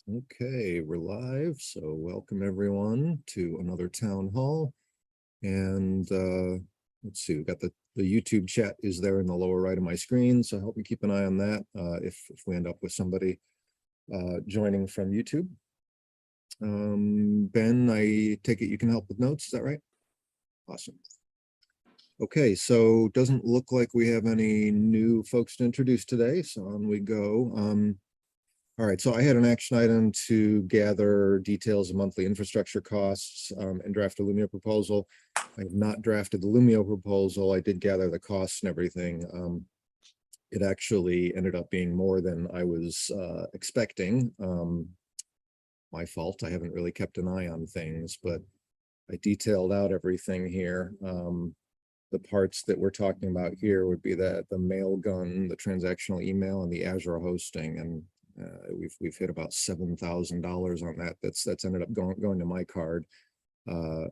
Okay, we're live, so welcome everyone to another town hall. And let's see, we've got the YouTube chat is there in the lower right of my screen, so I hope you keep an eye on that if we end up with somebody joining from YouTube. Ben, I take it you can help with notes, is that right? Awesome. Okay, so doesn't look like we have any new folks to introduce today, so on we go. All right, so I had an action item to gather details of monthly infrastructure costs and draft a Lumio proposal. I have not drafted the Lumio proposal. I did gather the costs and everything. It actually ended up being more than I was expecting. My fault. I haven't really kept an eye on things, but I detailed out everything here. The parts that we're talking about here would be the mail gun, the transactional email, and the Azure hosting. And we've hit about $7,000 on that. That's ended up going to my card.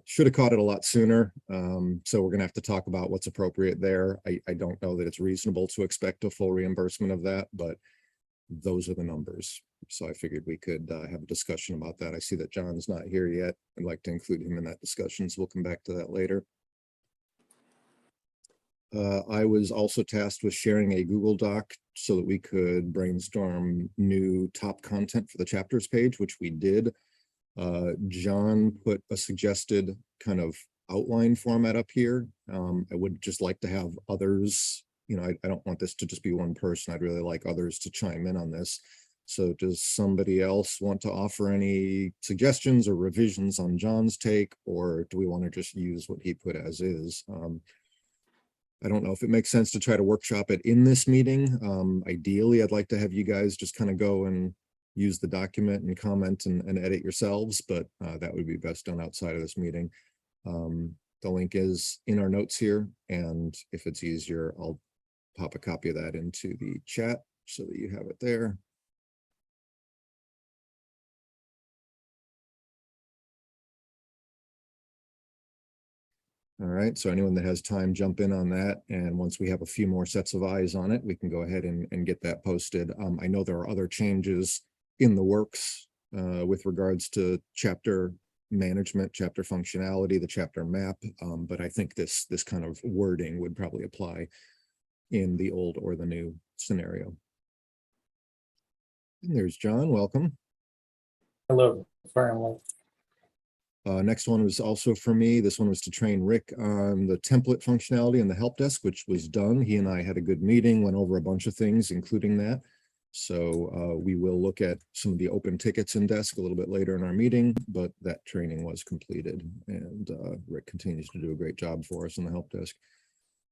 Should have caught it a lot sooner. So we're gonna have to talk about what's appropriate there. I don't know that it's reasonable to expect a full reimbursement of that, but those are the numbers. So I figured we could have a discussion about that. I see that John's not here yet. I'd like to include him in that discussion, so we'll come back to that later. I was also tasked with sharing a Google Doc so that we could brainstorm new top content for the chapters page, which we did. John put a suggested kind of outline format up here. I would just like to have others, I don't want this to just be one person. I'd really like others to chime in on this. So does somebody else want to offer any suggestions or revisions on John's take, or do we want to just use what he put as is? I don't know if it makes sense to try to workshop it in this meeting. Ideally, I'd like to have you guys just kind of go and use the document and comment and edit yourselves, but that would be best done outside of this meeting. The link is in our notes here, and if it's easier, I'll pop a copy of that into the chat so that you have it there. All right, so anyone that has time, jump in on that. And once we have a few more sets of eyes on it, we can go ahead and get that posted. I know there are other changes in the works with regards to chapter management, chapter functionality, the chapter map, but I think this kind of wording would probably apply in the old or the new scenario. And there's John, welcome. Hello, finally. Next one was also for me. This one was to train Rick on the template functionality in the help desk, which was done. He and I had a good meeting, went over a bunch of things, including that. So we will look at some of the open tickets in desk a little bit later in our meeting, but that training was completed, and Rick continues to do a great job for us in the help desk.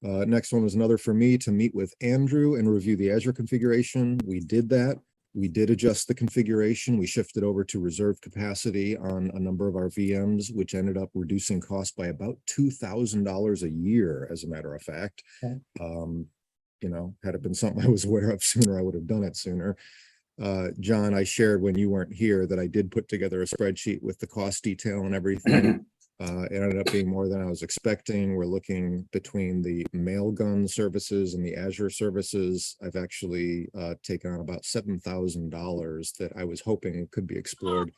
Next one was another for me to meet with Andrew and review the Azure configuration. We did that. We did adjust the configuration. We shifted over to reserve capacity on a number of our VMs, which ended up reducing cost by about $2,000 a year, as a matter of fact. Okay. Had it been something I was aware of sooner, I would have done it sooner. John, I shared when you weren't here that I did put together a spreadsheet with the cost detail and everything. It ended up being more than I was expecting. We're looking between the Mailgun services and the Azure services. I've actually taken on about $7,000 that I was hoping could be explored.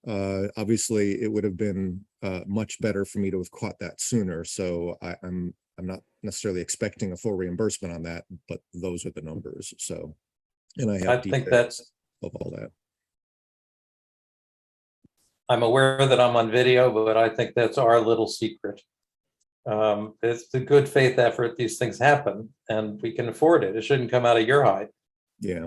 Obviously, it would have been much better for me to have caught that sooner. So I'm not necessarily expecting a full reimbursement on that, but those are the numbers. So, and I think that's of all that. I'm aware that I'm on video, but I think that's our little secret. It's a good faith effort. These things happen and we can afford it. It shouldn't come out of your hide. Yeah.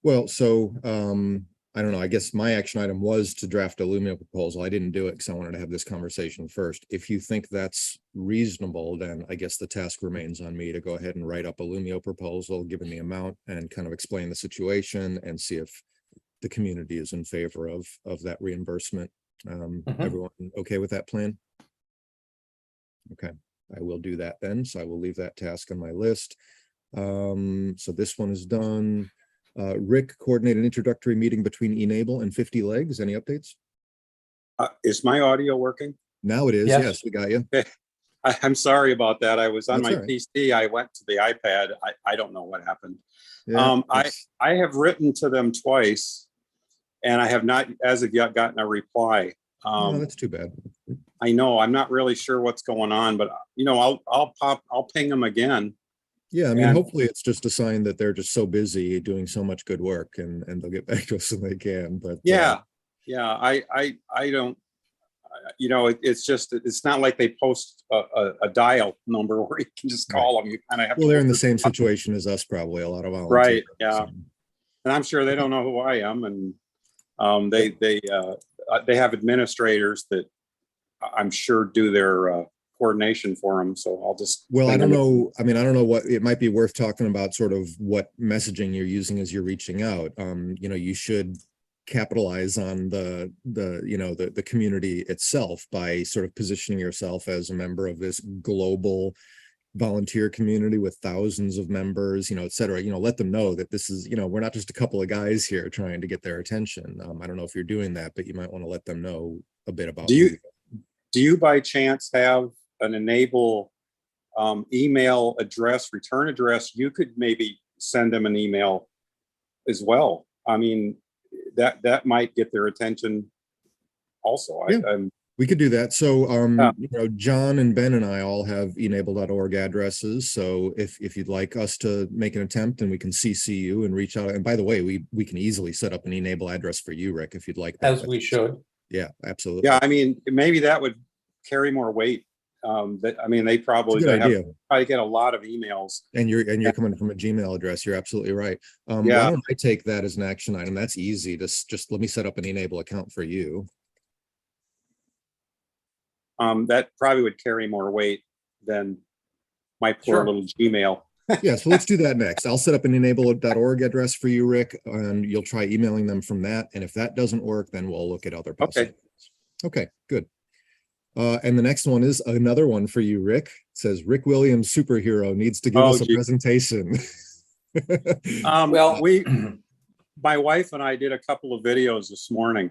Well, so I don't know. I guess my action item was to draft a Lumio proposal. I didn't do it because I wanted to have this conversation first. If you think that's reasonable, then I guess the task remains on me to go ahead and write up a Lumio proposal, given the amount, and kind of explain the situation and see if the community is in favor of that reimbursement. Everyone okay with that plan? Okay, I will do that then. So I will leave that task on my list. So this one is done. Rick, coordinate an introductory meeting between e-NABLE and 50 Legs. Any updates? Is my audio working? Now it is. Yes, we got you. I'm sorry about that. I was on That's my all right. PC. I went to the iPad. I don't know what happened. Yeah, I have written to them twice, and I have not as of yet gotten a reply. Oh, that's too bad. I know, I'm not really sure what's going on, but I'll ping them again. Yeah, I mean, And- hopefully it's just a sign that they're just so busy doing so much good work and they'll get back to us when they can, but. Yeah, I don't, it's just, it's not like they post a dial number where you can just call them. You kind of have. Well, to they're in the look same for- situation as us, probably, a lot of volunteers. Right, yeah. so. And I'm sure they don't know who I am, and they have administrators that I'm sure do their coordination for them. So I'll just. Well, I ping don't them. know. I mean, I don't know what, it might be worth talking about sort of what messaging you're using as you're reaching out. You should capitalize on the community itself by sort of positioning yourself as a member of this global volunteer community with thousands of members, et cetera. Let them know that this is, we're not just a couple of guys here trying to get their attention. I don't know if you're doing that, but you might want to let them know a bit about. Do you by chance have an e-NABLE email address, return address? You could maybe send them an email as well. I mean, that might get their attention also. Yeah. We could do that. So, Yeah. John and Ben and I all have e-NABLE.org addresses. So if you'd like us to make an attempt, and we can CC you and reach out. And by the way, we can easily set up an e-NABLE address for you, Rick, if you'd like that. As we should. Yeah, absolutely. Yeah, I mean, maybe that would carry more weight. They probably It's a good idea. probably get a lot of emails. And you're coming from a Gmail address. You're absolutely right. Why Yeah. don't I take that as an action item? That's easy. Just let me set up an e-NABLE account for you. That probably would carry more weight than my poor Sure. little Gmail. Yeah, so let's do that next. I'll set up an e-NABLE.org address for you, Rick, and you'll try emailing them from that. And if that doesn't work, then we'll look at other possibilities. Okay, good. And the next one is another one for you, Rick. It says Rick Williams superhero needs to give us a gee. presentation. Well, My wife and I did a couple of videos this morning.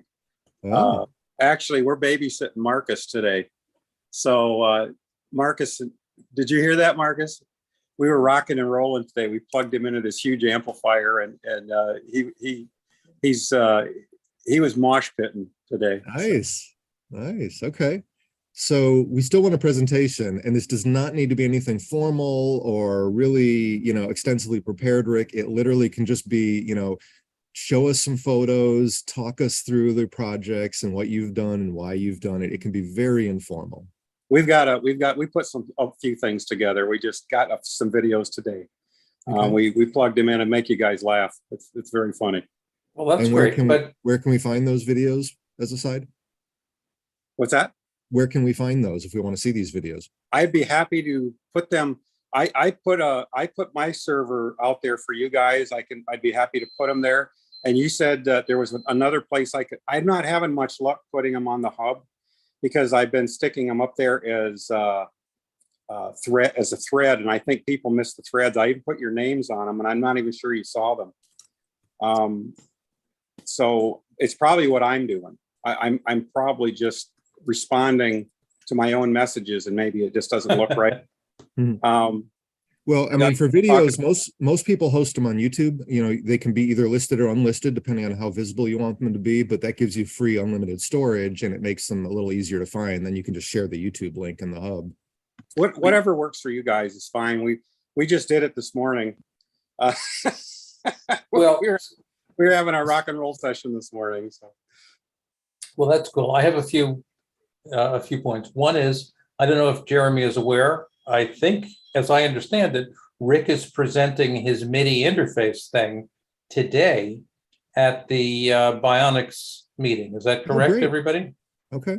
Oh, Actually, we're babysitting Marcus today. So Marcus, did you hear that, Marcus? We were rocking and rolling today. We plugged him into this huge amplifier, and he was mosh pitting today. nice. Okay. So we still want a presentation, and this does not need to be anything formal or really, extensively prepared, Rick. It literally can just be, show us some photos, talk us through the projects and what you've done and why you've done it. It can be very informal. We put a few things together. We just got some videos today. Okay. We plugged them in and make you guys laugh. It's very funny. well, that's And where great. can But where can we find those videos as a side? What's that? Where can we find those if we want to see these videos? I'd be happy to put them. I put my server out there for you guys. I'd be happy to put them there. And you said that there was another place I'm not having much luck putting them on the hub, because I've been sticking them up there as a thread, and I think people miss the threads. I even put your names on them, and I'm not even sure you saw them. So it's probably what I'm doing. I'm probably just responding to my own messages, and maybe it just doesn't look right. Well, I mean, for videos, most people host them on YouTube. They can be either listed or unlisted, depending on how visible you want them to be, but that gives you free unlimited storage, and it makes them a little easier to find. Then you can just share the YouTube link in the hub. Whatever works for you guys is fine. We just did it this morning. well, we were having our rock and roll session this morning. So well, that's cool. I have a few points. One is, I don't know if Jeremy is aware. I think, as I understand it, Rick is presenting his MIDI interface thing today at the Bionics meeting. Is that correct, great. everybody? Okay.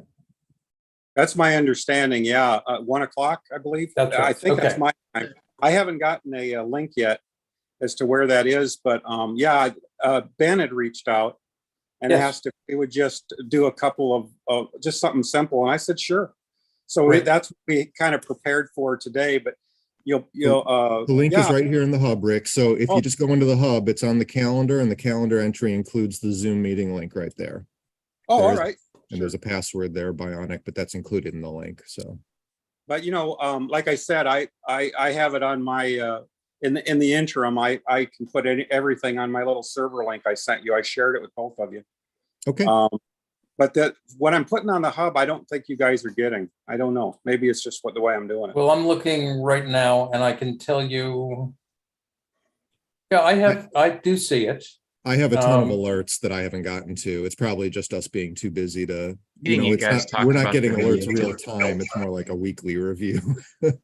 that's my understanding. Yeah, 1 o'clock, I believe. That's right. I think that's Okay. my time. I haven't gotten a link yet as to where that is, but Ben had reached out and Yes. asked if we would just do a couple of just something simple, and I said sure. So Right. that's what we kind of prepared for today. But you'll The link is right here in the hub, Rick. So if Oh. you just go into the hub, it's on the calendar, and the calendar entry includes the Zoom meeting link right there. Oh, all there's- right. And there's a password there, Bionic, but that's included in the link. So But like I said, I have it on my in the interim. I can put everything on my little server link I sent you. I shared it with both of you. Okay. But that what I'm putting on the hub, I don't think you guys are getting. I don't know. Maybe it's just the way I'm doing it. Well, I'm looking right now and I can tell you, yeah, I do see it. I have a ton of Um, alerts that I haven't gotten to. It's probably just us being too busy to, Seeing you it's guys not, talk we're not about getting the alerts video. real time. It's more like a weekly review.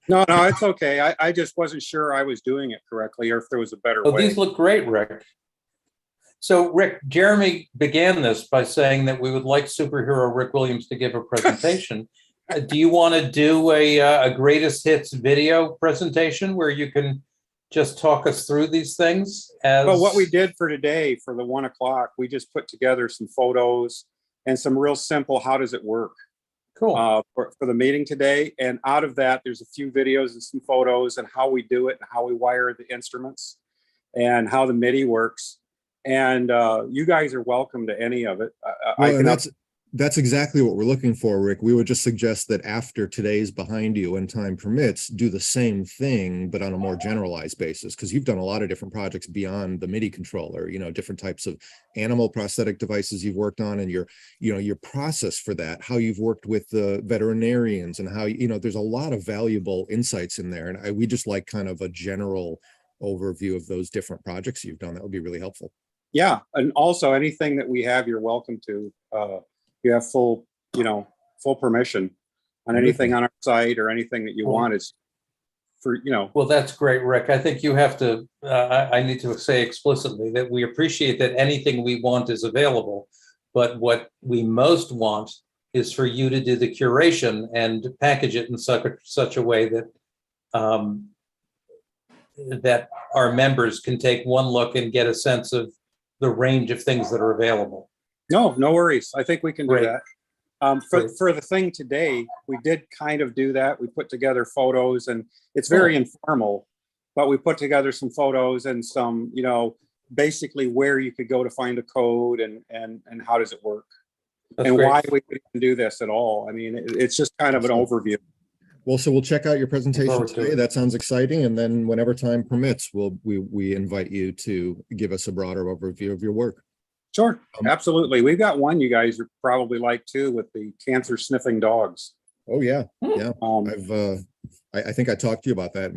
No, it's okay. I just wasn't sure I was doing it correctly or if there was a better Oh, way. these look great, Rick. So Rick, Jeremy began this by saying that we would like superhero Rick Williams to give a presentation. Do you want to do a greatest hits video presentation where you can just talk us through these things? Well, what we did for today for the 1 o'clock, we just put together some photos and some real simple, how does it work? Cool. For the meeting today. And out of that, there's a few videos and some photos and how we do it and how we wire the instruments and how the MIDI works. And you guys are welcome to any of it. Well, and that's exactly what we're looking for, Rick. We would just suggest that after today's behind you and time permits, do the same thing, but on a more generalized basis, because you've done a lot of different projects beyond the MIDI controller, different types of animal prosthetic devices you've worked on, and your process for that, how you've worked with the veterinarians and how, there's a lot of valuable insights in there. And we just like kind of a general overview of those different projects you've done. That would be really helpful. Yeah. And also anything that we have, you're welcome to. You have full permission on anything on our site or anything that you want is for, Well, that's great, Rick. I think you have to, I need to say explicitly that we appreciate that anything we want is available, but what we most want is for you to do the curation and package it in such a way that that our members can take one look and get a sense of the range of things that are available. No worries. I think we can do Great. that. For the thing today, we did kind of do that. We put together photos and it's very informal, but we put together some photos and some, basically where you could go to find a code and how does it work. That's and great. why we can do this at all. I mean, it's just kind of an overview. Well, so we'll check out your presentation Forward to today. it. That sounds exciting. And then whenever time permits, we invite you to give us a broader overview of your work. Sure, absolutely. We've got one you guys are probably like too with the cancer sniffing dogs. Oh yeah, yeah. Um, I think I talked to you about that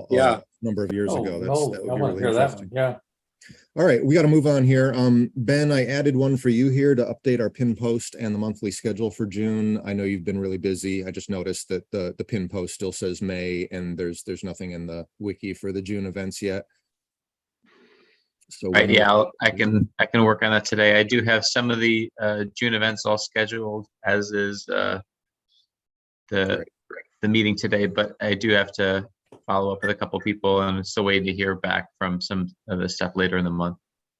Yeah. number of years ago. That I would be want really to hear that interesting. one. Yeah. All right, we got to move on here. Ben, I added one for you here to update our pin post and the monthly schedule for June. I know you've been really busy. I just noticed that the pin post still says May, and there's nothing in the wiki for the June events yet. So Right, yeah, I can work on that today. I do have some of the June events all scheduled, as is the meeting today, but I do have to follow up with a couple people, and I'm still waiting to hear back from some of the stuff later in the month.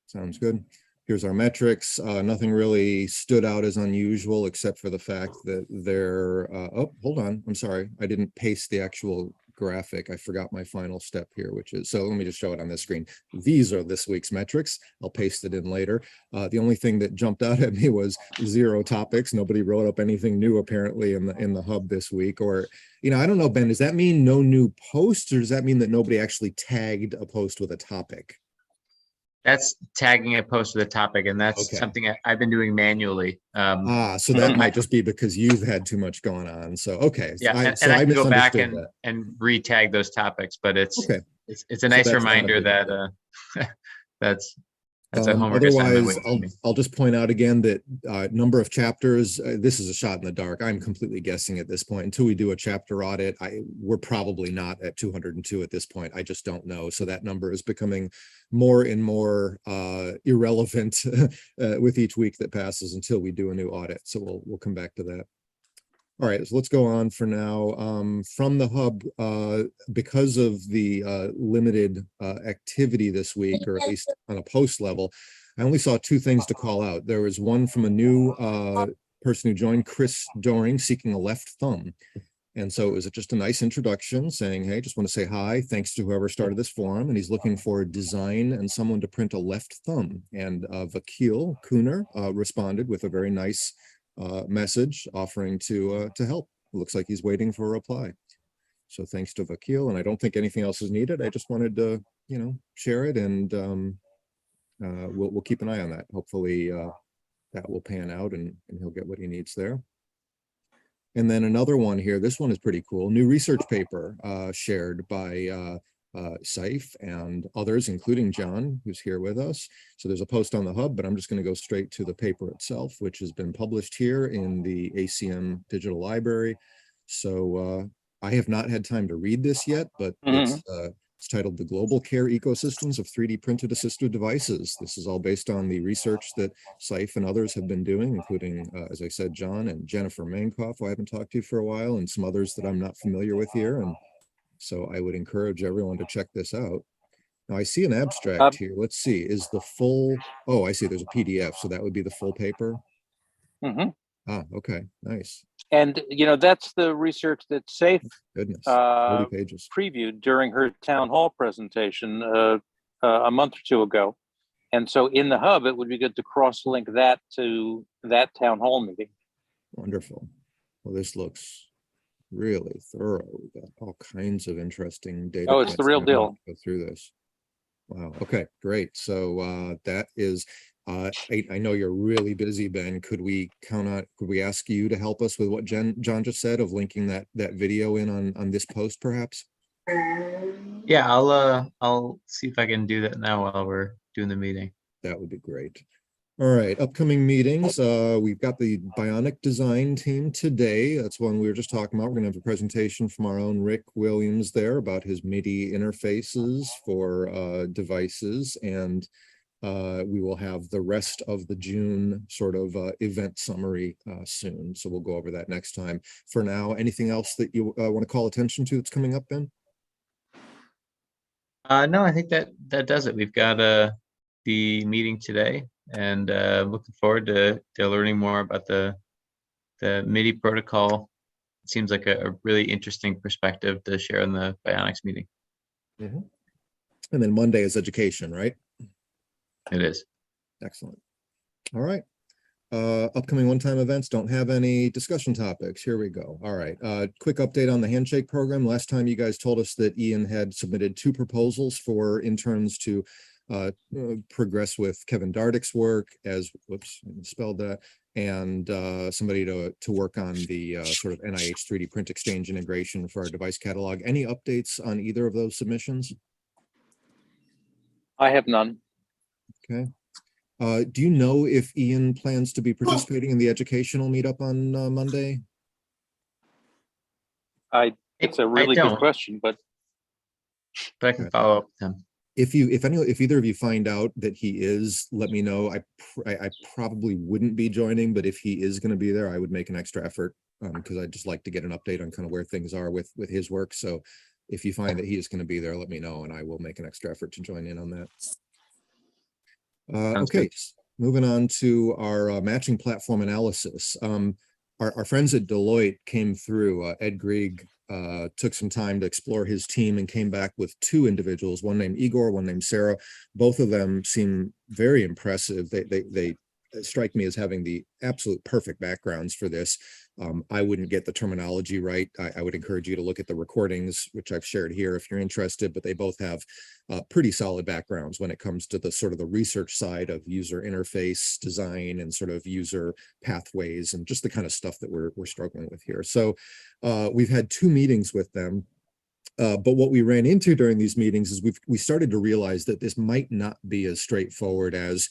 Sounds good. Here's our metrics. Nothing really stood out as unusual except for the fact that they're, oh, hold on. I'm sorry. I didn't paste the actual graphic. I forgot my final step here, which is, so let me just show it on this screen. These are this week's metrics. I'll paste it in later. The only thing that jumped out at me was 0 topics. Nobody wrote up anything new apparently in the hub this week, or, I don't know, Ben, does that mean no new posts, or does that mean that nobody actually tagged a post with a topic? That's tagging a post with a topic, and that's Okay. something I've been doing manually. So that might just be because you've had too much going on. So, okay. Yeah, I can go back misunderstood and re-tag those topics, but it's okay. it's a nice that's not a reminder big that deal. that's a homework assignment Otherwise, waiting for me. I'll just point out again that number of chapters, this is a shot in the dark. I'm completely guessing at this point. Until we do a chapter audit, we're probably not at 202 at this point. I just don't know. So that number is becoming more and more irrelevant with each week that passes until we do a new audit. So we'll come back to that. All right, so let's go on for now. From the hub, because of the limited activity this week, or at least on a post level, I only saw 2 things to call out. There was one from a new person who joined, Chris Doring, seeking a left thumb. And so it was just a nice introduction saying, hey, just want to say hi, thanks to whoever started this forum. And he's looking for a design and someone to print a left thumb. And Vakil Kuner responded with a very nice message offering to help. It looks like he's waiting for a reply. So thanks to Vakil, and I don't think anything else is needed. I just wanted to, share it, and we'll keep an eye on that. Hopefully that will pan out and he'll get what he needs there. And then another one here, this one is pretty cool. New research paper shared by Saif and others, including John, who's here with us. So there's a post on the hub, but I'm just going to go straight to the paper itself, which has been published here in the ACM Digital Library. So I have not had time to read this yet, but it's titled The Global Care Ecosystems of 3D Printed Assistive Devices. This is all based on the research that Saif and others have been doing, including, as I said, John and Jennifer Mankoff, who I haven't talked to for a while, and some others that I'm not familiar with here. And so I would encourage everyone to check this out. Now I see an abstract here. Let's see, is the full, oh, I see there's a PDF. So that would be the full paper. Ah, okay, nice. And, you know, that's the research that Saif Goodness, 30 pages. previewed during her town hall presentation a month or two ago. And so in the hub, it would be good to cross-link that to that town hall meeting. Wonderful. Well, this looks really thorough. We've got all kinds of interesting data. Oh, it's the real deal. Go through this. Wow. Okay, great. So that is, I know you're really busy, Ben. Could we ask you to help us with what John just said of linking that video in on this post, perhaps? Yeah, I'll see if I can do that now while we're doing the meeting. That would be great. All right, upcoming meetings. We've got the Bionic design team today. That's one we were just talking about. We're gonna have a presentation from our own Rick Williams there about his MIDI interfaces for devices. And we will have the rest of the June sort of event summary soon. So we'll go over that next time. For now, anything else that you want to call attention to that's coming up, Ben? No, I think that does it. We've got the meeting today, and looking forward to learning more about the MIDI protocol. It seems like a really interesting perspective to share in the Bionics meeting. And then Monday is education, right? It is. Excellent. All right. Upcoming one-time events, don't have any discussion topics. Here we go. All right. Quick update on the handshake program. Last time you guys told us that Ian had submitted 2 proposals for interns to progress with Kevin Dardick's work as, whoops, I spelled that, and somebody to work on the sort of NIH 3D print exchange integration for our device catalog. Any updates on either of those submissions? I have none. Okay. Do you know if Ian plans to be participating in the educational meetup on Monday? It's a really good question, but I can follow up with him. If either of you find out that he is, let me know. I probably wouldn't be joining, but if he is going to be there, I would make an extra effort because I'd just like to get an update on kind of where things are with his work. So if you find that he is going to be there, let me know, and I will make an extra effort to join in on that. Okay, moving on to our matching platform analysis. Our friends at Deloitte came through. Ed Grieg took some time to explore his team and came back with 2 individuals, one named Igor, one named Sarah. Both of them seem very impressive. They strike me as having the absolute perfect backgrounds for this. I wouldn't get the terminology right. I would encourage you to look at the recordings, which I've shared here if you're interested, but they both have pretty solid backgrounds when it comes to the sort of the research side of user interface design and sort of user pathways and just the kind of stuff that we're struggling with here. So we've had 2 meetings with them. But what we ran into during these meetings is we started to realize that this might not be as straightforward as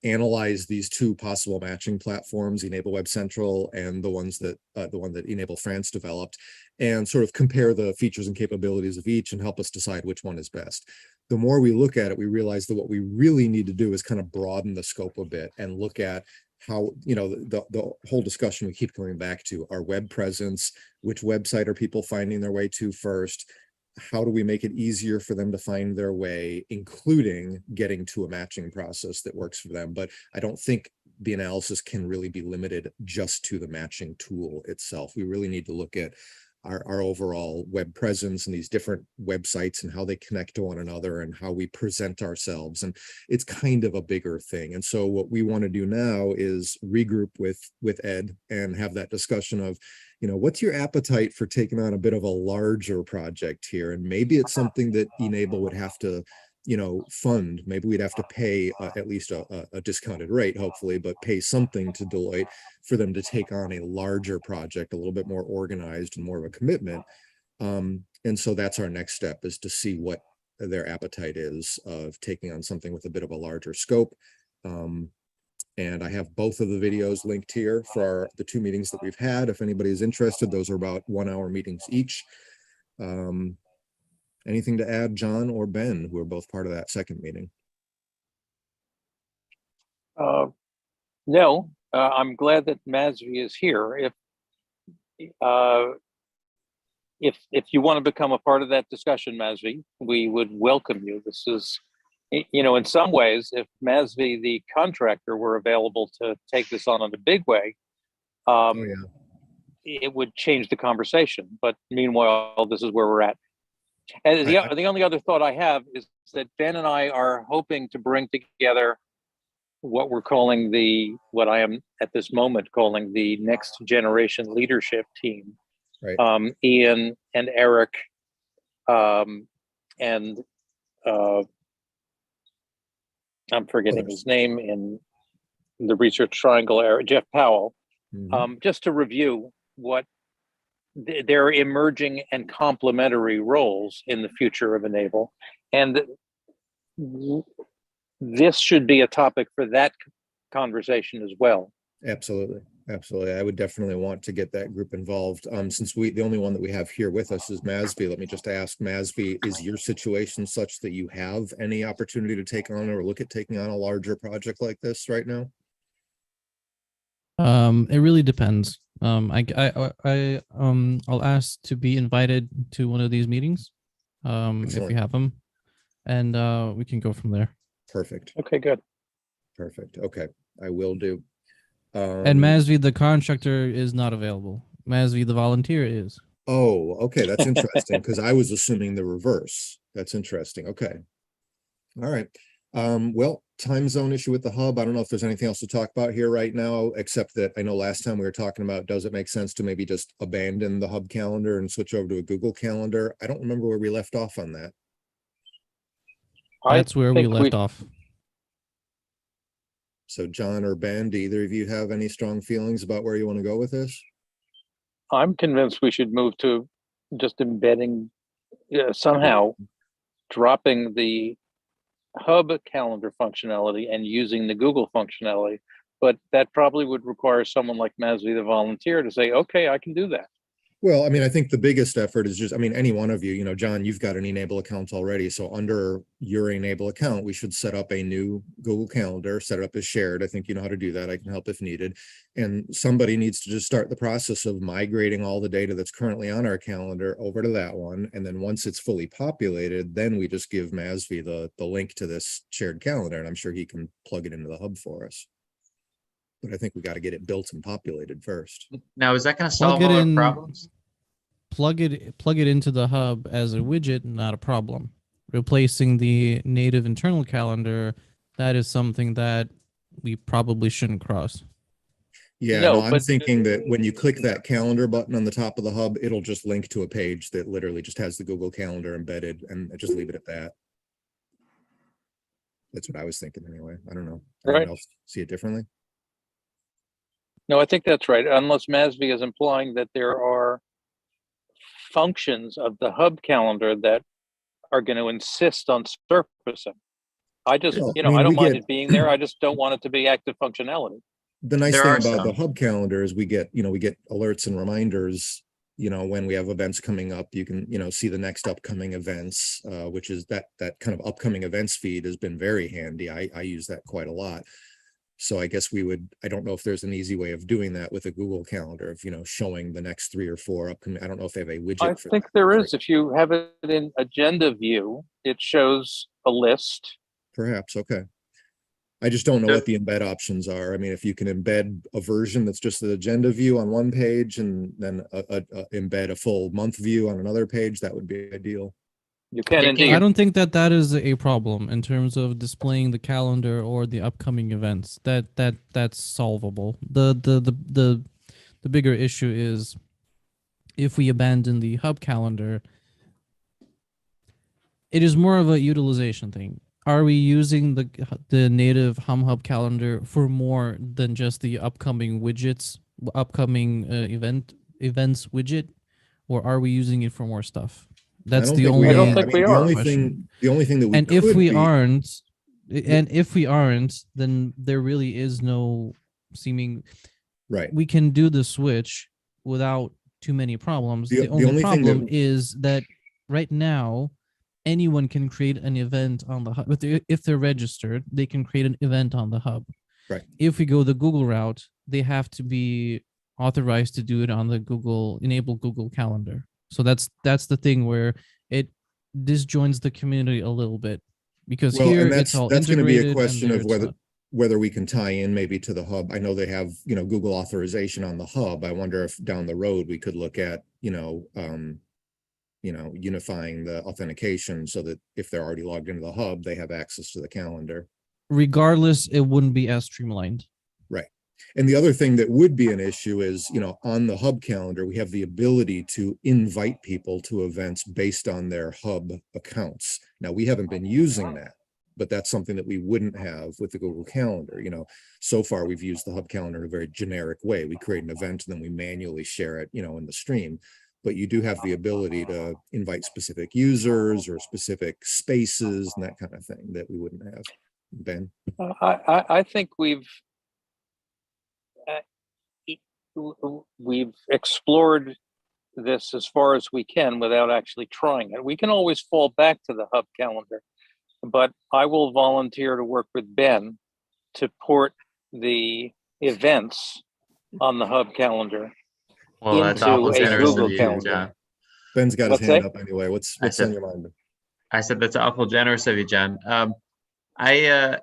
analyze these 2 possible matching platforms, e-NABLE Web Central and the one that e-NABLE France developed, and sort of compare the features and capabilities of each and help us decide which one is best. The more we look at it, we realize that what we really need to do is kind of broaden the scope a bit and look at how, you know, the whole discussion we keep coming back to, our web presence, which website are people finding their way to first, how do we make it easier for them to find their way, including getting to a matching process that works for them. But I don't think the analysis can really be limited just to the matching tool itself. We really need to look at our overall web presence and these different websites and how they connect to one another and how we present ourselves. And it's kind of a bigger thing. And so what we want to do now is regroup with Ed and have that discussion of, you know, what's your appetite for taking on a bit of a larger project here? And maybe it's something that e-NABLE would have to fund. Maybe we'd have to pay at least a discounted rate, hopefully, but pay something to Deloitte for them to take on a larger project, a little bit more organized and more of a commitment. And so that's our next step, is to see what their appetite is of taking on something with a bit of a larger scope. And I have both of the videos linked here for the 2 meetings that we've had. If anybody is interested, those are about 1-hour meetings each. Anything to add, John or Ben, who are both part of that second meeting? No, I'm glad that Masvi is here. If you want to become a part of that discussion, Masvi, we would welcome you. This is, in some ways, if Masvi, the contractor, were available to take this on in a big way, it would change the conversation. But meanwhile, this is where we're at. And the only other thought I have is that Ben and I are hoping to bring together what we're calling what I am at this moment calling the next generation leadership team. Right. Ian and Eric, and I'm forgetting his name in the Research Triangle area, Jeff Powell, just to review what their emerging and complementary roles in the future of e-NABLE. And this should be a topic for that conversation as well. Absolutely. Absolutely. I would definitely want to get that group involved. Since the only one that we have here with us is Masvi, let me just ask, Masvi, is your situation such that you have any opportunity to take on or look at taking on a larger project like this right now? It really depends. I'll ask to be invited to one of these meetings, if we have them, and we can go from there. Perfect. Okay, good. Perfect. Okay, I will do. And Masvi, the contractor, is not available. Masvi, the volunteer, is. Oh, okay, that's interesting, because I was assuming the reverse. That's interesting. Okay. All right. Well, time zone issue with the hub. I don't know if there's anything else to talk about here right now, except that I know last time we were talking about, does it make sense to maybe just abandon the hub calendar and switch over to a Google Calendar? I don't remember where we left off on that. That's where we left off. So John or Ben, do either of you have any strong feelings about where you want to go with this? I'm convinced we should move to just embedding, somehow dropping the hub calendar functionality and using the Google functionality. But that probably would require someone like Masvi, the volunteer, to say, okay, I can do that. Well, I mean, I think the biggest effort is just, I mean, any one of you, John, you've got an e-NABLE account already. So under your e-NABLE account, we should set up a new Google Calendar, set it up as shared. I think you know how to do that. I can help if needed. And somebody needs to just start the process of migrating all the data that's currently on our calendar over to that one. And then once it's fully populated, then we just give Masvi the link to this shared calendar. And I'm sure he can plug it into the hub for us. But I think we got to get it built and populated first. Now, is that going to solve all our problems? Plug it into the hub as a widget, not a problem. Replacing the native internal calendar, that is something that we probably shouldn't cross. Yeah, no, I'm thinking that when you click that calendar button on the top of the hub, it'll just link to a page that literally just has the Google Calendar embedded, and just leave it at that. That's what I was thinking anyway. I don't know. Anyone else see it differently? No, I think that's right. Unless Masvi is implying that there are functions of the hub calendar that are going to insist on surfacing. I just, I don't mind it being there. I just don't want it to be active functionality. The nice thing about the hub calendar is we get alerts and reminders, when we have events coming up. You can, see the next upcoming events, which is that kind of upcoming events feed has been very handy. I use that quite a lot. So I guess I don't know if there's an easy way of doing that with a Google Calendar of, showing the next 3 or 4 upcoming. I don't know if they have a widget. I think there is. If you have it in agenda view, it shows a list. Perhaps. Okay. I just don't know what the embed options are. I mean, if you can embed a version that's just the agenda view on one page and then embed a full month view on another page, that would be ideal. You can indeed. I don't think that is a problem in terms of displaying the calendar or the upcoming events. That's solvable. The bigger issue is if we abandon the hub calendar, It is more of a utilization thing. Are we using the native Hub calendar for more than just the upcoming widgets, upcoming events widget, or are we using it for more stuff? That's the only. I don't think we are. The only thing that we And if could we be- aren't, then there really is no seeming. right. We can do the switch without too many problems. The The only only thing problem that- is that right now, anyone can create an event on the hub. If they're registered, they can create an event on the hub. Right. If we go the Google route, they have to be authorized to do it on the enable Google Calendar. So that's the thing where it disjoins the community a little bit, because Well, here and it's all that's going to be a integrated and question there of it's not. whether we can tie in maybe to the hub. I know they have, Google authorization on the hub. I wonder if down the road we could look at, unifying the authentication so that if they're already logged into the hub, they have access to the calendar. Regardless, it wouldn't be as streamlined. And the other thing that would be an issue is, on the hub calendar, we have the ability to invite people to events based on their hub accounts. Now, we haven't been using that, but that's something that we wouldn't have with the Google Calendar. So far we've used the hub calendar in a very generic way. We create an event and then we manually share it, in the stream. But you do have the ability to invite specific users or specific spaces and that kind of thing that we wouldn't have. Ben? I think we've explored this as far as we can without actually trying it. We can always fall back to the hub calendar, but I will volunteer to work with Ben to port the events on the hub calendar. Well, that's Into awful a generous Google of you, Calendar. John. Ben's got his What's hand that? up anyway. What's I said- on your mind? I said that's awful generous of you, John. A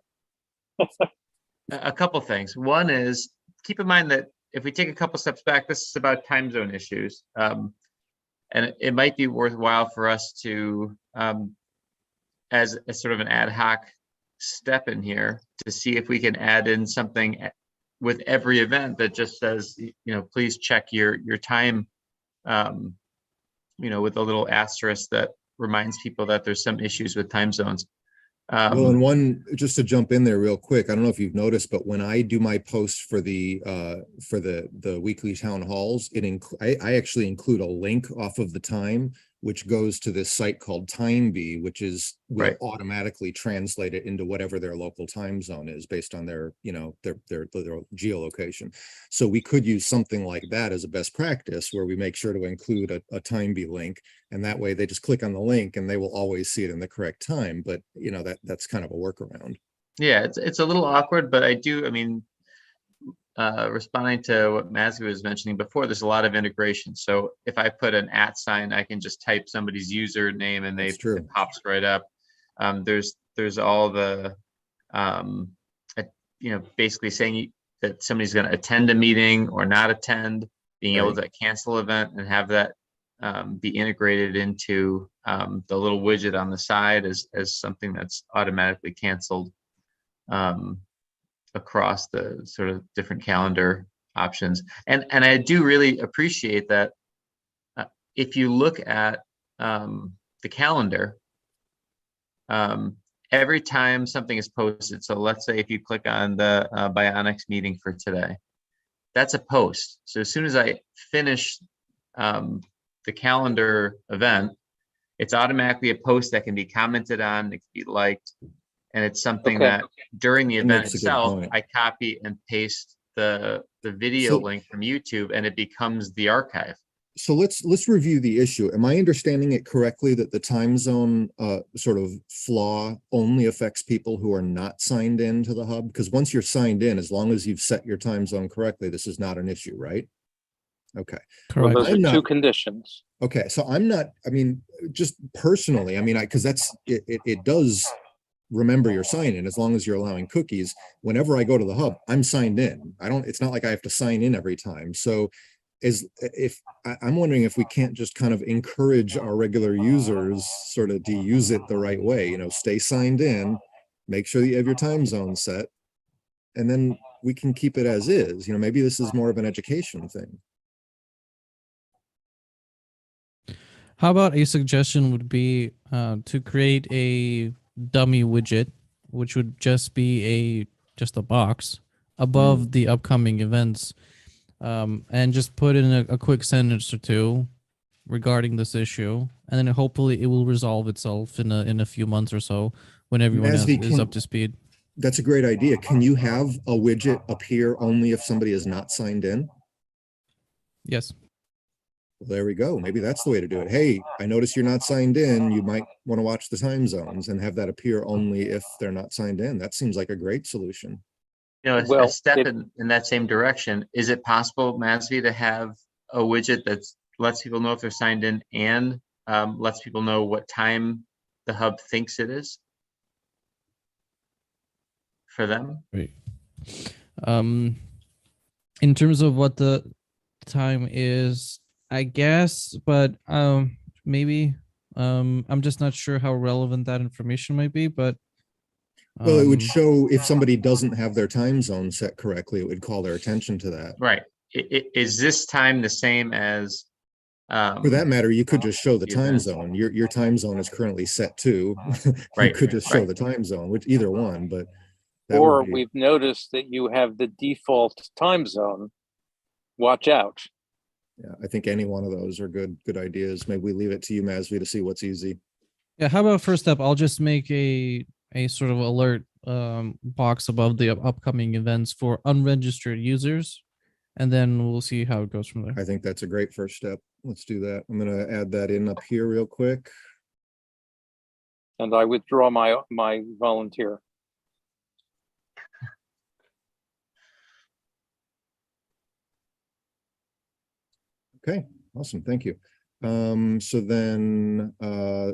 couple things. One is, keep in mind that if we take a couple steps back, this is about time zone issues. And it might be worthwhile for us to, as a sort of an ad hoc step in here, to see if we can add in something with every event that just says, please check your time, with a little asterisk that reminds people that there's some issues with time zones. Well, and just to jump in there real quick, I don't know if you've noticed, but when I do my post for the weekly town halls, I actually include a link off of the time, which goes to this site called TimeBee, which will Right. automatically translate it into whatever their local time zone is based on their geolocation. So we could use something like that as a best practice, where we make sure to include a TimeBee link, and that way they just click on the link and they will always see it in the correct time. But that's kind of a workaround. Yeah, it's a little awkward, but responding to what Mazzy was mentioning before, there's a lot of integration. So if I put an @ sign, I can just type somebody's username and That's true. it pops right up. There's all the, basically saying that somebody's going to attend a meeting or not attend, being able to cancel event and have that be integrated into the little widget on the side as something that's automatically canceled across the sort of different calendar options. And I do really appreciate that if you look at the calendar, every time something is posted, so let's say if you click on the Bionics meeting for today, that's a post. So as soon as I finish the calendar event, it's automatically a post that can be commented on, it can be liked, and it's something Okay. that during the event That's a good itself, point. I copy and paste the video So- link from YouTube, and it becomes the archive. So let's review the issue. Am I understanding it correctly that the time zone sort of flaw only affects people who are not signed in to the hub? Because once you're signed in, as long as you've set your time zone correctly, this is not an issue, right? Okay. Well, Correct. those I'm are two not- conditions. Okay, so just personally, because it does remember your sign in as long as you're allowing cookies. Whenever I go to the hub, I'm signed in. It's not like I have to sign in every time. So I'm wondering if we can't just kind of encourage our regular users sort of to use it the right way, stay signed in, make sure that you have your time zone set, and then we can keep it as is. Maybe this is more of an education thing. How about a suggestion would be to create a dummy widget, which would just be just a box above the upcoming events, and just put in a quick sentence or two regarding this issue, and then hopefully it will resolve itself in a few months or so when everyone Masvi, is up to speed. That's a great idea. Can you have a widget appear only if somebody is not signed in? Yes. Well, there we go. Maybe that's the way to do it. Hey, I notice you're not signed in. You might want to watch the time zones and have that appear only if they're not signed in. That seems like a great solution. You know, Well, a step in that same direction. Is it possible, Masvi, to have a widget that lets people know if they're signed in and lets people know what time the hub thinks it is for them? Right. In terms of what the time is, I guess, but maybe I'm just not sure how relevant that information might be, but Well, it would show if somebody doesn't have their time zone set correctly, it would call their attention to that. Right. Is this time the same as? For that matter, you could just show the the time event. zone. Your time zone is currently set to. You Right, could just show right. the time zone, which either one, but that Or would be, we've noticed that you have the default time zone. Watch out. yeah, I think any one of those are good ideas. Maybe we leave it to you, Masvi, to see what's easy. yeah, how about first step? I'll just make a sort of alert box above the upcoming events for unregistered users, and then we'll see how it goes from there. I think that's a great first step. Let's do that. I'm gonna add that in up here real quick. And I withdraw my volunteer. Okay, awesome. Thank you. So then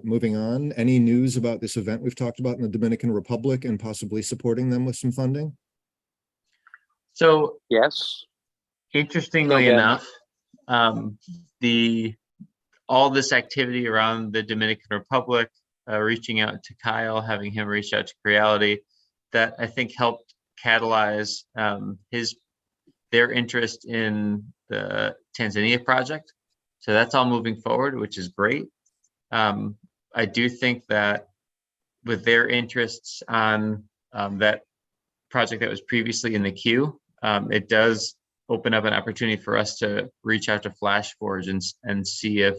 moving on, any news about this event we've talked about in the Dominican Republic and possibly supporting them with some funding? So Yes. interestingly Ben. enough, all this activity around the Dominican Republic, reaching out to Kyle, having him reach out to Creality, that I think helped catalyze their interest in the Tanzania project. So that's all moving forward, which is great. I do think that with their interests on that project that was previously in the queue, it does open up an opportunity for us to reach out to FlashForge and see if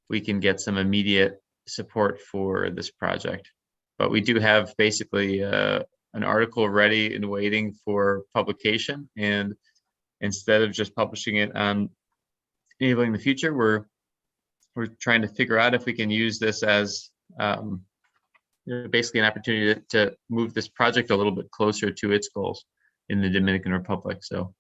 we can get some immediate support for this project. But we do have basically an article ready and waiting for publication, and instead of just publishing it on Enabling the Future, we're trying to figure out if we can use this as basically an opportunity to move this project a little bit closer to its goals in the Dominican Republic. So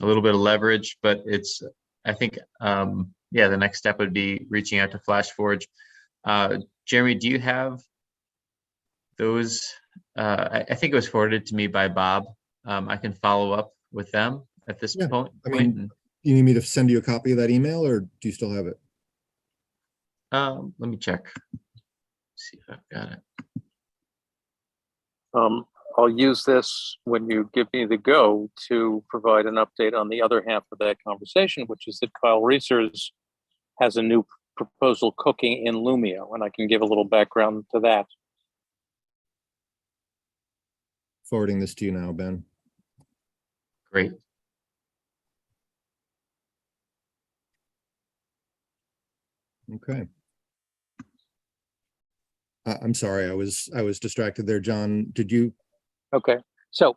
a little bit of leverage, but it's, I think, yeah, the next step would be reaching out to FlashForge. Jeremy, do you have those? I think it was forwarded to me by Bob. I can follow up with them at this point. I mean, you need me to send you a copy of that email, or do you still have it? Let me check. See if I've got it. I'll use this when you give me the go to provide an update on the other half of that conversation, which is that Kyle Reesers has a new proposal cooking in Lumio, and I can give a little background to that. Forwarding this to you now, Ben. Great. Okay. I'm sorry, I was distracted there, John. Did you? Okay, so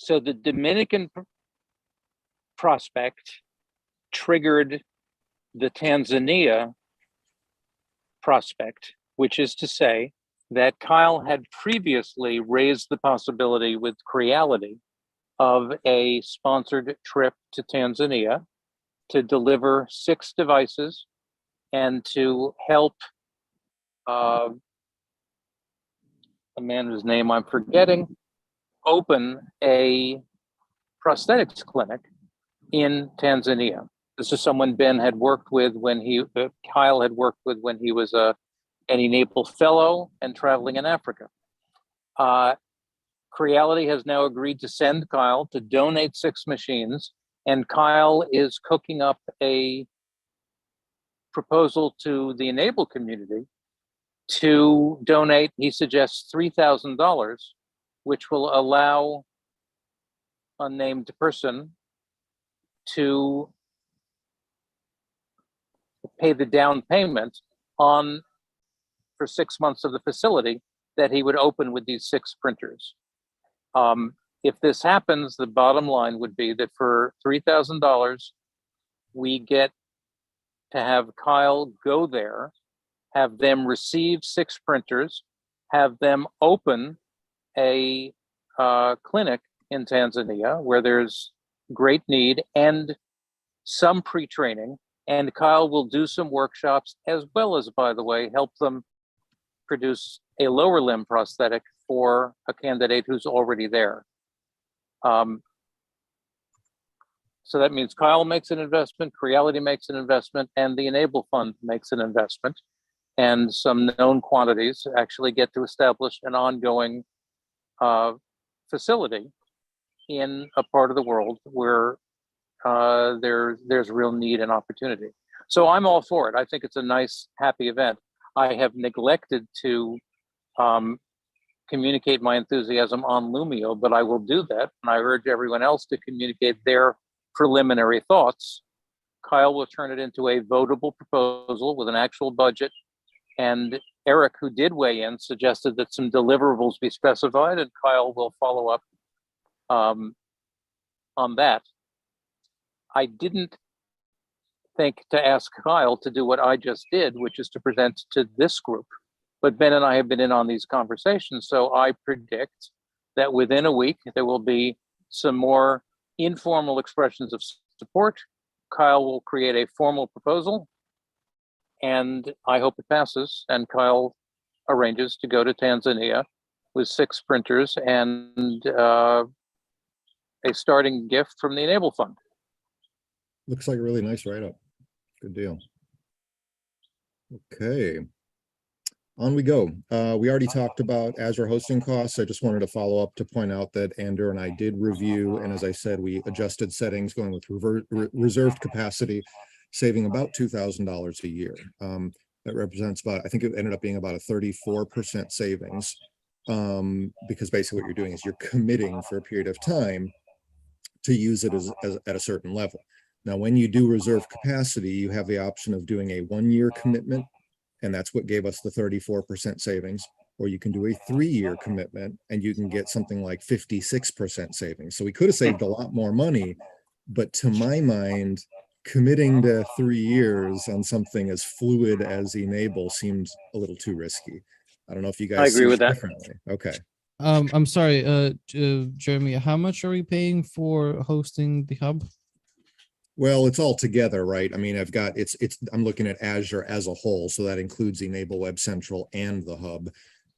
the Dominican prospect triggered the Tanzania prospect, which is to say that Kyle had previously raised the possibility with Creality of a sponsored trip to Tanzania to deliver 6 devices and to help a man whose name I'm forgetting open a prosthetics clinic in Tanzania. This is someone Ben had worked with when Kyle had worked with when he was an e-NABLE fellow and traveling in Africa. Creality has now agreed to send Kyle to donate 6 machines, and Kyle is cooking up a proposal to the e-NABLE community to donate, he suggests, $3,000, which will allow unnamed person to pay the down payment on for 6 months of the facility that he would open with these 6 printers. If this happens, the bottom line would be that for $3,000, we get to have Kyle go there, have them receive 6 printers, have them open a clinic in Tanzania where there's great need and some pre-training, and Kyle will do some workshops as well as, by the way, help them produce a lower limb prosthetic for a candidate who's already there. So that means Kyle makes an investment, Creality makes an investment, and the e-NABLE Fund makes an investment. And some known quantities actually get to establish an ongoing facility in a part of the world where there's real need and opportunity. So I'm all for it. I think it's a nice, happy event. I have neglected to communicate my enthusiasm on Lumio, but I will do that. And I urge everyone else to communicate their preliminary thoughts. Kyle will turn it into a votable proposal with an actual budget. And Eric, who did weigh in, suggested that some deliverables be specified, and Kyle will follow up on that. I didn't think to ask Kyle to do what I just did, which is to present to this group. But Ben and I have been in on these conversations, so I predict that within a week, there will be some more informal expressions of support. Kyle will create a formal proposal, and I hope it passes, and Kyle arranges to go to Tanzania with 6 printers and a starting gift from the e-NABLE Fund. Looks like a really nice write-up. Good deal. Okay. On we go. We already talked about Azure hosting costs. I just wanted to follow up to point out that Andrew and I did review, and as I said, we adjusted settings going with reserved capacity, saving about $2,000 a year. That represents about, I think it ended up being about a 34% savings, because basically what you're doing is you're committing for a period of time to use it as at a certain level. Now, when you do reserve capacity, you have the option of doing a 1-year commitment, and that's what gave us the 34% savings, or you can do a 3-year commitment and you can get something like 56% savings. So we could have saved a lot more money, but to my mind, committing to 3 years on something as fluid as e-NABLE seems a little too risky. I don't know if you guys I agree see with it that. differently. Okay. I'm sorry, Jeremy, how much are we paying for hosting the hub? Well, it's all together, right? I mean, I'm looking at Azure as a whole, so that includes e-NABLE Web Central and the hub,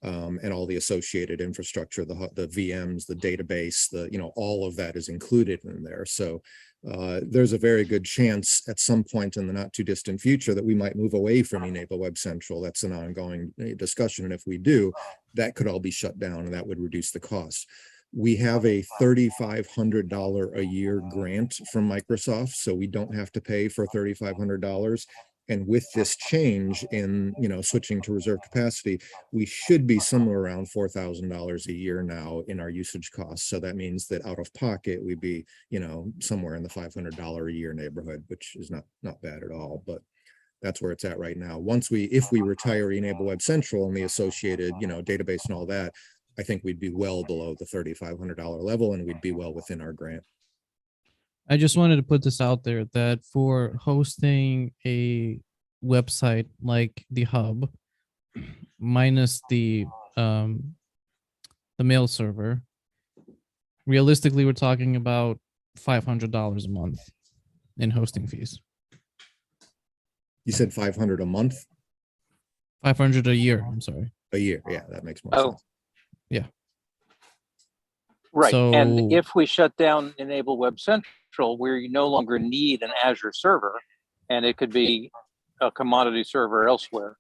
and all the associated infrastructure, the VMs, the database, all of that is included in there. So there's a very good chance at some point in the not too distant future that we might move away from e-NABLE Web Central. That's an ongoing discussion. And if we do, that could all be shut down and that would reduce the cost. We have a $3,500 a year grant from Microsoft, so we don't have to pay for $3,500. And with this change in, switching to reserve capacity, we should be somewhere around $4,000 a year now in our usage costs. So that means that out of pocket, we'd be, somewhere in the $500 a year neighborhood, which is not bad at all. But that's where it's at right now. If we retire e-NABLE Web Central and the associated, database and all that, I think we'd be well below the $3,500 level and we'd be well within our grant. I just wanted to put this out there that for hosting a website like the hub, minus the mail server, realistically, we're talking about $500 a month in hosting fees. You said 500 a month? 500 a year, I'm sorry. A year, yeah, that makes more sense. Yeah. Right. So, and if we shut down e-NABLE Web Central, where you no longer need an Azure server, and it could be a commodity server elsewhere,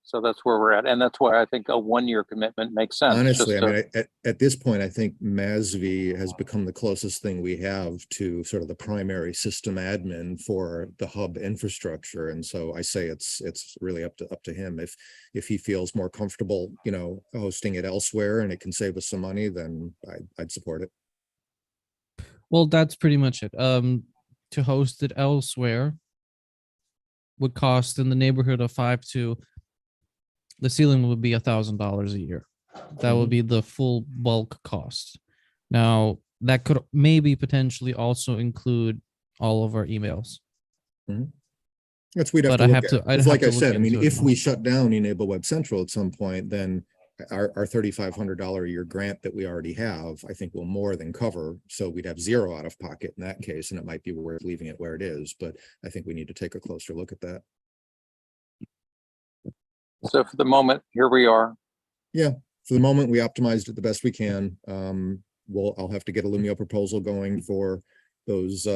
So that's where we're at. And that's why I think a 1-year commitment makes sense. Honestly, I just mean, at this point, I think MASV has become the closest thing we have to sort of the primary system admin for the hub infrastructure. And so I say it's really up to him. If he feels more comfortable, you know, hosting it elsewhere and it can save us some money, then I'd support it. Well, that's pretty much it. To host it elsewhere would cost in the neighborhood of the ceiling would be $1,000 a year. That would be the full bulk cost. Now, that could maybe potentially also include all of our emails. That's we'd have But to I look have at. to- I'd It's have like to I look said, I mean, into it if we more. shut down e-NABLE Web Central at some point, then our $3,500 a year grant that we already have, I think will more than cover. So we'd have zero out of pocket in that case, and it might be worth leaving it where it is. But I think we need to take a closer look at that. so for the moment, here we are. For the moment, we optimized it the best we can. I'll have to get a Lumio proposal going for those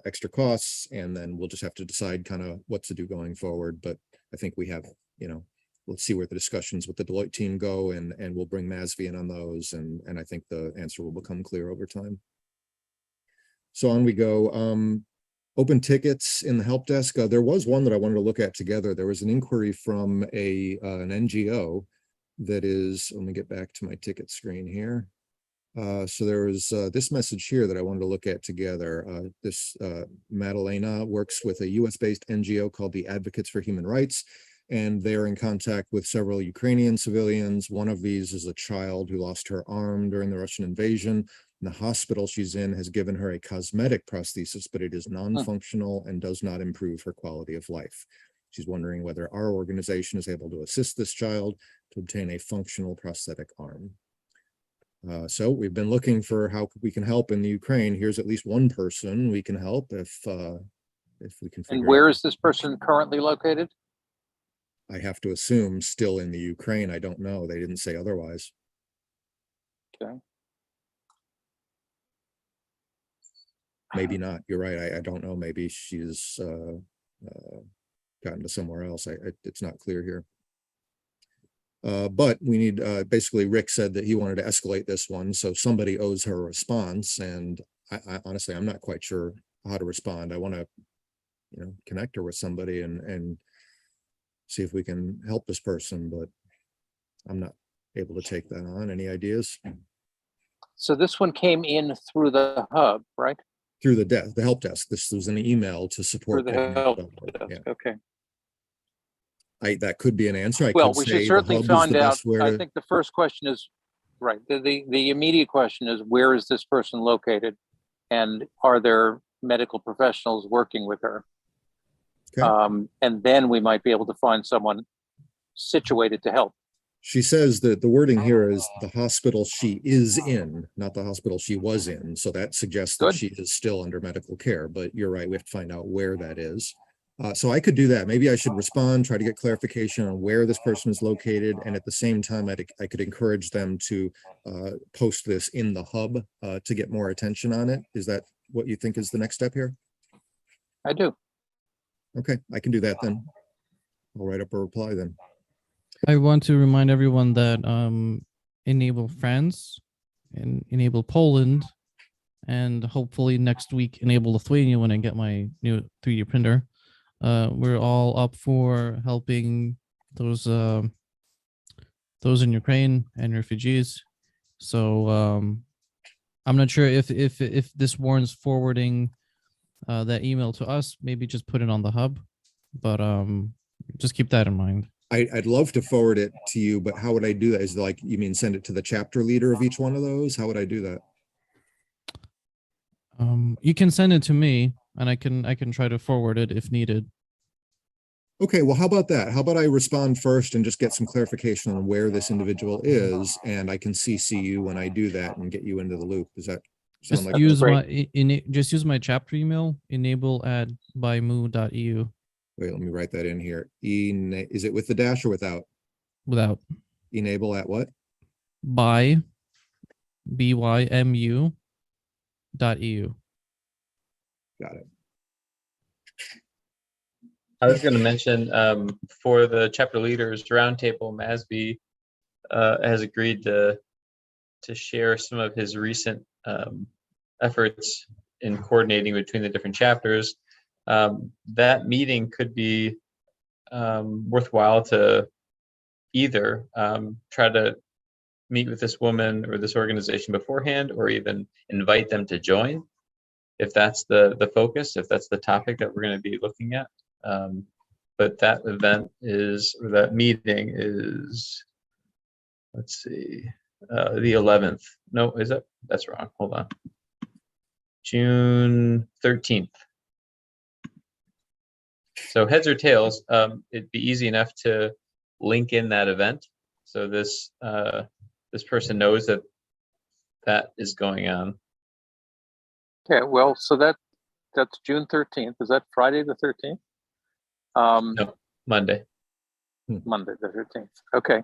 extra costs, and then we'll just have to decide kind of what to do going forward. But I think we have, you know, let's see where the discussions with the Deloitte team go, and we'll bring MASV in on those, and I think the answer will become clear over time. So on we go. Open tickets in the help desk. There was one that I wanted to look at together. There was an inquiry from an NGO that is, let me get back to my ticket screen here. So there was this message here that I wanted to look at together. This Madalena works with a US-based NGO called the Advocates for Human Rights, and they're in contact with several Ukrainian civilians. One of these is a child who lost her arm during the Russian invasion. The hospital she's in has given her a cosmetic prosthesis, but it is non-functional and does not improve her quality of life. She's wondering whether our organization is able to assist this child to obtain a functional prosthetic arm. So we've been looking for how we can help in the Ukraine. Here's at least one person we can help if we can. And where is this person currently located? I have to assume still in the Ukraine. I don't know. They didn't say otherwise. Okay. Maybe not. You're right. I don't know. Maybe she's gotten to somewhere else. It's not clear here. But we need, basically Rick said that he wanted to escalate this one. So somebody owes her a response. And I honestly, I'm not quite sure how to respond. I want to, you know, connect her with somebody and see if we can help this person, but I'm not able to take that on. Any ideas? So this one came in through the hub, right? Through the help desk. This was an email to support. Through the help desk. Yeah. Okay. That could be an answer. I Well, could we say should the certainly hub is find the out. best way I to- think the first question is, right, the immediate question is, where is this person located? And are there medical professionals working with her? Okay. And then we might be able to find someone situated to help. She says that the wording here is the hospital she is in, not the hospital she was in. So that suggests that Good. she is still under medical care, but you're right. We have to find out where that is. So I could do that. Maybe I should respond, try to get clarification on where this person is located. And at the same time, I could encourage them to post this in the hub to get more attention on it. Is that what you think is the next step here? I do. Okay, I can do that then. I'll write up a reply then. I want to remind everyone that e-NABLE France and e-NABLE Poland, and hopefully next week e-NABLE Lithuania when I get my new 3D printer. We're all up for helping those in Ukraine and refugees. So I'm not sure if this warrants forwarding that email to us. Maybe just put it on the hub, but just keep that in mind. I'd love to forward it to you, but how would I do that? Is like, you mean send it to the chapter leader of each one of those? How would I do that? You can send it to me and I can try to forward it if needed. Okay, well, how about that? How about I respond first and just get some clarification on where this individual is, and I can CC you when I do that and get you into the loop. Does that sound Just like? use great. just use my chapter email, enable@bymoo.eu. Wait, let me write that in here. Is it with the dash or without? Without E-NABLE at what? by bymu.eu. Got it. I was going to mention for the chapter leaders roundtable, Masby has agreed to share some of his recent efforts in coordinating between the different chapters. That meeting could be worthwhile to either try to meet with this woman or this organization beforehand, or even invite them to join, if that's the focus, if that's the topic that we're going to be looking at. But that event is, or that meeting is, let's see, the 11th. No, is it? That's wrong. Hold on. June 13th. So heads or tails, it'd be easy enough to link in that event. So this person knows that that is going on. Okay, well, so that's June 13th. Is that Friday the 13th? No, Monday. Monday the 13th. Okay.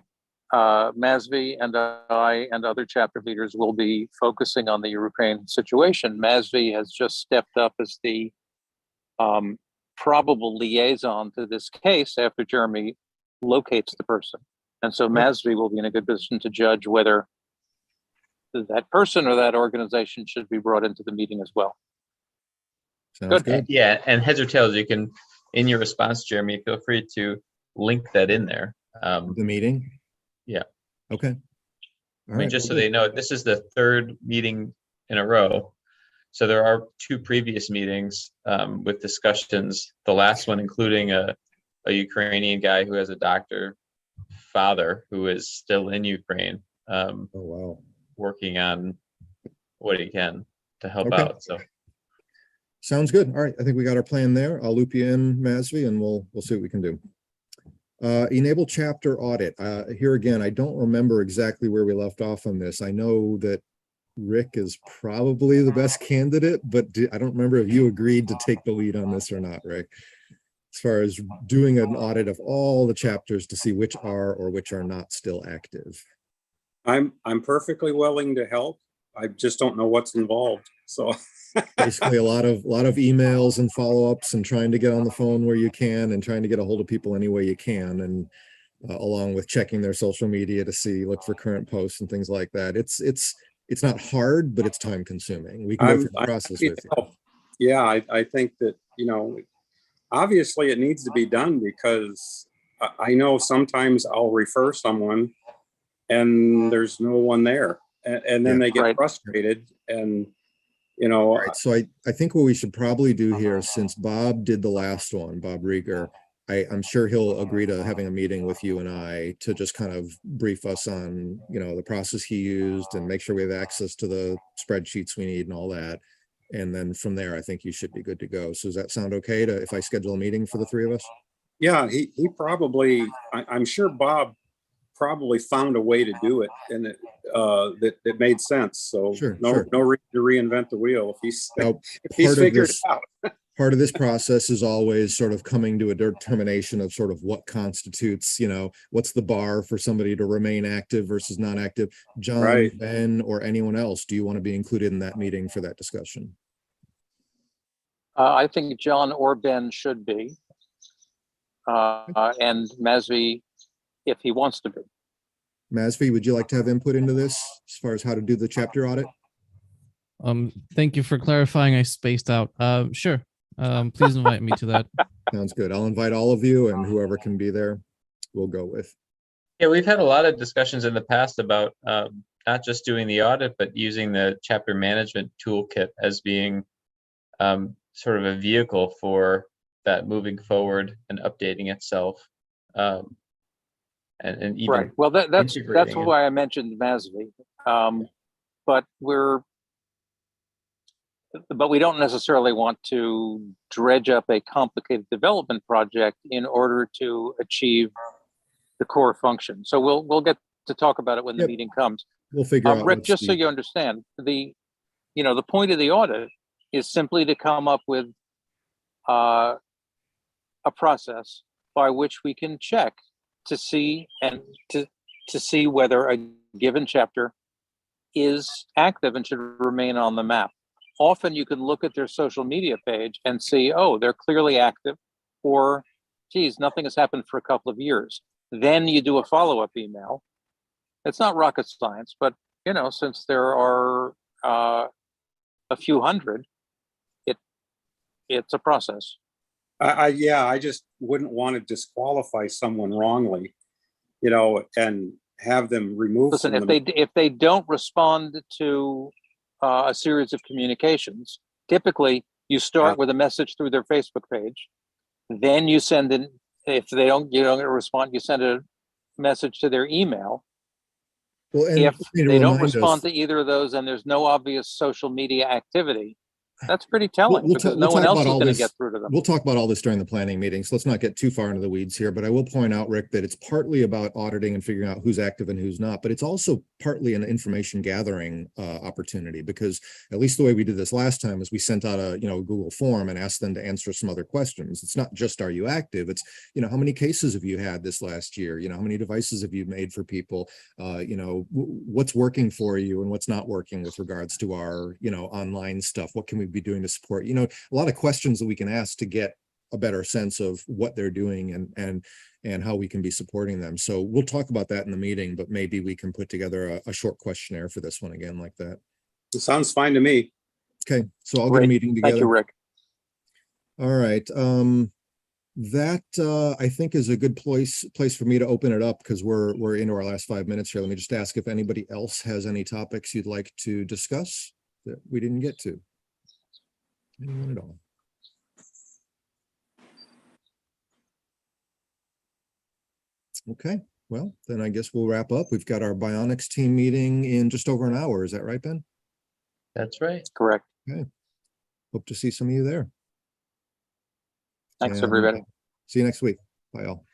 Masvi and I and other chapter leaders will be focusing on the Ukraine situation. Masvi has just stepped up as the probable liaison to this case after Jeremy locates the person. And so Masvi will be in a good position to judge whether that person or that organization should be brought into the meeting as well. Sounds good. Yeah, and heads or tails, you can, in your response, Jeremy, feel free to link that in there. The meeting? Yeah. Okay. I mean, just so they know, this is the third meeting in a row. So there are 2 previous meetings with discussions, the last one including a Ukrainian guy who has a doctor father who is still in Ukraine, Oh, wow. working on what he can to help Okay. out. So Sounds good. All right. I think we got our plan there. I'll loop you in, Masvi, and we'll see what we can do. e-NABLE chapter audit. Here again, I don't remember exactly where we left off on this. I know that Rick is probably the best candidate, but I don't remember if you agreed to take the lead on this or not, Rick. As far as doing an audit of all the chapters to see which are or which are not still active. I'm perfectly willing to help. I just don't know what's involved. So Basically a lot of emails and follow-ups and trying to get on the phone where you can and trying to get a hold of people any way you can, and along with checking their social media to look for current posts and things like that. It's not hard, but it's time consuming. We can go through the process with you. Yeah, I think that, obviously it needs to be done, because I know sometimes I'll refer someone and there's no one there, and then they get frustrated, and Right. So I think what we should probably do here, since Bob did the last one, Bob Rieger, I'm sure he'll agree to having a meeting with you and I to just kind of brief us on, the process he used and make sure we have access to the spreadsheets we need and all that. And then from there, I think you should be good to go. So does that sound okay if I schedule a meeting for the 3 of us? Yeah, he probably, I'm sure Bob probably found a way to do it, and that made sense. So Sure, no reason to reinvent the wheel if he's figured it out. Part of this process is always sort of coming to a determination of sort of what constitutes, what's the bar for somebody to remain active versus non-active. John, Ben, or anyone else, do you want to be included in that meeting for that discussion? I think John or Ben should be, and Masvi, if he wants to be. Masvi, would you like to have input into this as far as how to do the chapter audit? Thank you for clarifying. I spaced out. Sure. Please invite me to that. Sounds good. I'll invite all of you, and whoever can be there, we'll go with. yeah, we've had a lot of discussions in the past about not just doing the audit, but using the chapter management toolkit as being sort of a vehicle for that moving forward and updating itself. And even well, that's why I mentioned Masvi. But we don't necessarily want to dredge up a complicated development project in order to achieve the core function. So we'll get to talk about it when the meeting comes. We'll figure out. Rick, just so you understand, the point of the audit is simply to come up with a process by which we can check to see whether a given chapter is active and should remain on the map. Often you can look at their social media page and see, oh, they're clearly active, or geez, nothing has happened for a couple of years. Then you do a follow-up email. It's not rocket science, but since there are a few hundred, it's a process. I just wouldn't want to disqualify someone wrongly, and have them removed. Listen, from if they don't respond to a series of communications, typically you start with a message through their Facebook page, then you send in. If you don't get a response, you send a message to their email. Well, and If you know, they don't remind us- respond to either of those and there's no obvious social media activity, that's pretty telling We'll because talk- no we'll one talk else is about all going to this- get through to them. We'll talk about all this during the planning meeting, so let's not get too far into the weeds here, but I will point out, Rick, that it's partly about auditing and figuring out who's active and who's not, but it's also partly an information gathering opportunity, because at least the way we did this last time is we sent out a Google form and asked them to answer some other questions. It's not just, are you active? It's, how many cases have you had this last year? How many devices have you made for people? What's working for you and what's not working with regards to our, online stuff? What can we be doing to support? A lot of questions that we can ask to get a better sense of what they're doing and how we can be supporting them. So we'll talk about that in the meeting, but maybe we can put together a short questionnaire for this one again like that. It sounds fine to me. Okay, so I'll get a Great. meeting Thank you, together. Rick. All right. That I think is a good place for me to open it up, because we're into our last 5 minutes here. Let me just ask if anybody else has any topics you'd like to discuss that we didn't get to. Anyone at all? Okay, well, then I guess we'll wrap up. We've got our Bionics team meeting in just over an hour. Is that right, Ben? That's right. Correct. Hope to see some of you there. Thanks, And everybody. see you next week. Bye all.